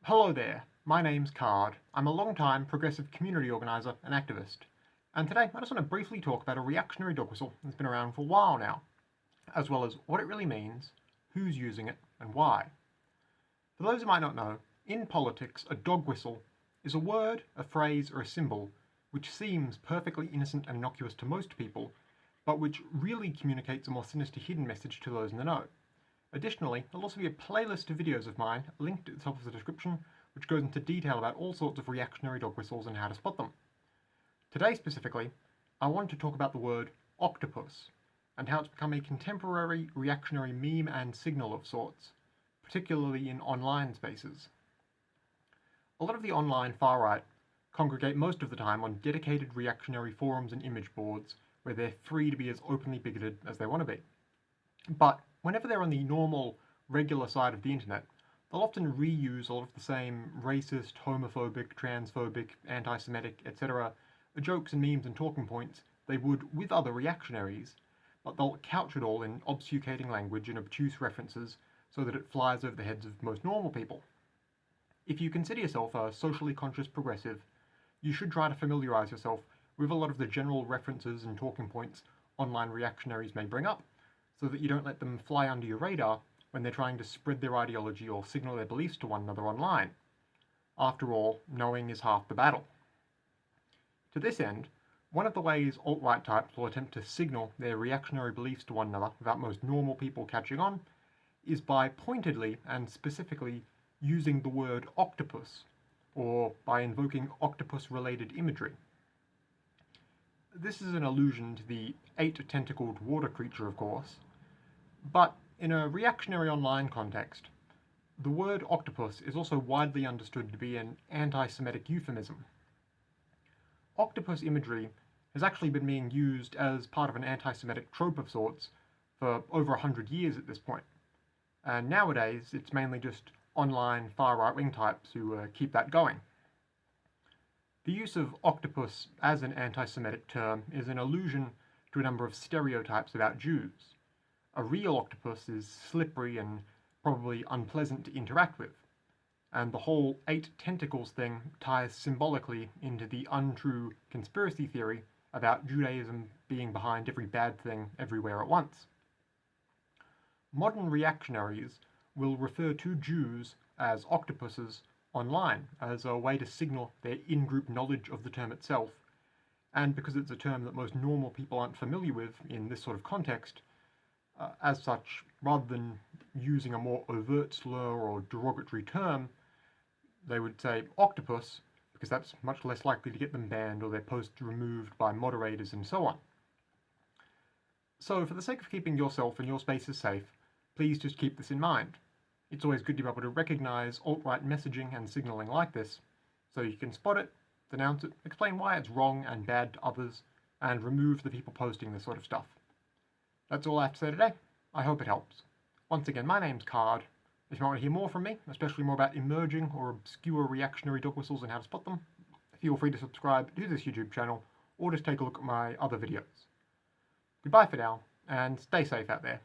Hello there, my name's Card. I'm a long-time progressive community organiser and activist. And today I just want to briefly talk about a reactionary dog whistle that's been around for a while now, as well as what it really means, who's using it, and why. For those who might not know, in politics a dog whistle is a word, a phrase, or a symbol which seems perfectly innocent and innocuous to most people, but which really communicates a more sinister hidden message to those in the know. Additionally, there'll also be a playlist of videos of mine linked at the top of the description which goes into detail about all sorts of reactionary dog whistles and how to spot them. Today specifically, I want to talk about the word octopus and how it's become a contemporary reactionary meme and signal of sorts, particularly in online spaces. A lot of the online far-right congregate most of the time on dedicated reactionary forums and image boards where they're free to be as openly bigoted as they want to be. But whenever they're on the normal, regular side of the internet, they'll often reuse a lot of the same racist, homophobic, transphobic, anti-Semitic, etc. jokes and memes and talking points they would with other reactionaries, but they'll couch it all in obfuscating language and obtuse references so that it flies over the heads of most normal people. If you consider yourself a socially conscious progressive, you should try to familiarise yourself with a lot of the general references and talking points online reactionaries may bring up, so that you don't let them fly under your radar when they're trying to spread their ideology or signal their beliefs to one another online. After all, knowing is half the battle. To this end, one of the ways alt-right types will attempt to signal their reactionary beliefs to one another without most normal people catching on is by pointedly and specifically using the word octopus, or by invoking octopus-related imagery. This is an allusion to the 8-tentacled water creature, of course, but in a reactionary online context, the word octopus is also widely understood to be an anti-Semitic euphemism. Octopus imagery has actually been being used as part of an anti-Semitic trope of sorts for over 100 years at this point, and nowadays it's mainly just online far right-wing types who keep that going. The use of octopus as an anti-Semitic term is an allusion to a number of stereotypes about Jews. A real octopus is slippery and probably unpleasant to interact with, and the whole 8 tentacles thing ties symbolically into the untrue conspiracy theory about Judaism being behind every bad thing everywhere at once. Modern reactionaries will refer to Jews as octopuses online as a way to signal their in-group knowledge of the term itself, and because it's a term that most normal people aren't familiar with in this sort of context, as such, rather than using a more overt slur or derogatory term, they would say octopus, because that's much less likely to get them banned or their posts removed by moderators and so on. So for the sake of keeping yourself and your spaces safe, please just keep this in mind. It's always good to be able to recognise alt-right messaging and signalling like this, so you can spot it, denounce it, explain why it's wrong and bad to others, and remove the people posting this sort of stuff. That's all I have to say today. I hope it helps. Once again, my name's Card. If you want to hear more from me, especially more about emerging or obscure reactionary dog whistles and how to spot them, feel free to subscribe to this YouTube channel, or just take a look at my other videos. Goodbye for now, and stay safe out there.